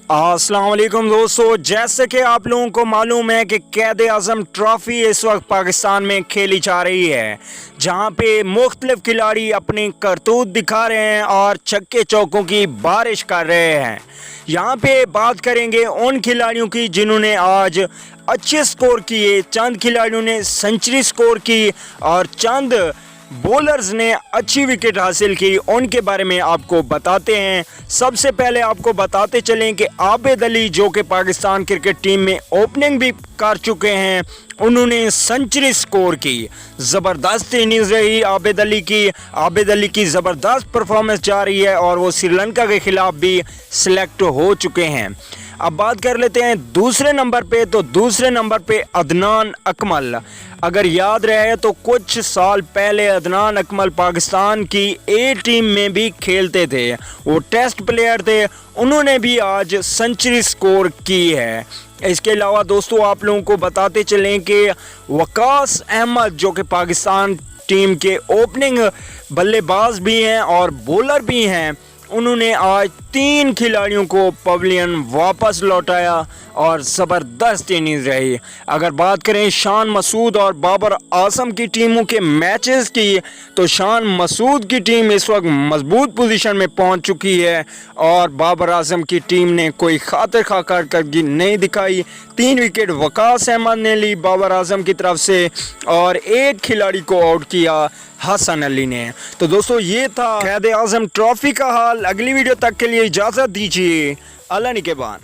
अस्सलाम वालेकुम दोस्तों, जैसे कि आप लोगों को मालूम है कि कैद आज़म ट्रॉफ़ी इस वक्त पाकिस्तान में खेली जा रही है, जहां पे मुख्तलिफ खिलाड़ी अपनी करतूत दिखा रहे हैं और छक्के चौकों की बारिश कर रहे हैं। यहां पे बात करेंगे उन खिलाड़ियों की जिन्होंने आज अच्छे स्कोर किए, चंद खिलाड़ियों ने सेंचुरी स्कोर की और चंद बॉलर्स ने अच्छी विकेट हासिल की। उनके बारे में आपको बताते हैं। सबसे पहले आपको बताते चलें कि आबिद अली, जो कि पाकिस्तान क्रिकेट टीम में ओपनिंग भी कर चुके हैं, उन्होंने सेंचुरी स्कोर की। ज़बरदस्त इनिंग्स रही आबिद अली की ज़बरदस्त परफॉर्मेंस जा रही है और वो श्रीलंका के ख़िलाफ़ भी सिलेक्ट हो चुके हैं। अब बात कर लेते हैं दूसरे नंबर पे। तो दूसरे नंबर पे अदनान अकमल। अगर याद रहे तो कुछ साल पहले अदनान अकमल पाकिस्तान की ए टीम में भी खेलते थे, वो टेस्ट प्लेयर थे। उन्होंने भी आज सेंचुरी स्कोर की है। इसके अलावा दोस्तों आप लोगों को बताते चलें कि वकास अहमद, जो कि पाकिस्तान टीम के ओपनिंग बल्लेबाज भी हैं और बॉलर भी हैं, उन्होंने आज 3 खिलाड़ियों को पवेलियन वापस लौटाया और ज़बरदस्त इनिंग्स रही। अगर बात करें शान मसूद और बाबर आजम की टीमों के मैचेस की, तो शान मसूद की टीम इस वक्त मजबूत पोजीशन में पहुंच चुकी है और बाबर आजम की टीम ने कोई खातिर खा कारकर्दगी नहीं दिखाई। 3 विकेट वकास अहमद ने ली बाबर आजम की तरफ से और 1 खिलाड़ी को आउट किया हसन अली ने। तो दोस्तों ये था कैद आज़म ट्रॉफ़ी का हाल। अगली वीडियो तक के लिए इजाज़त दीजिए। अल्लाह निगहबान।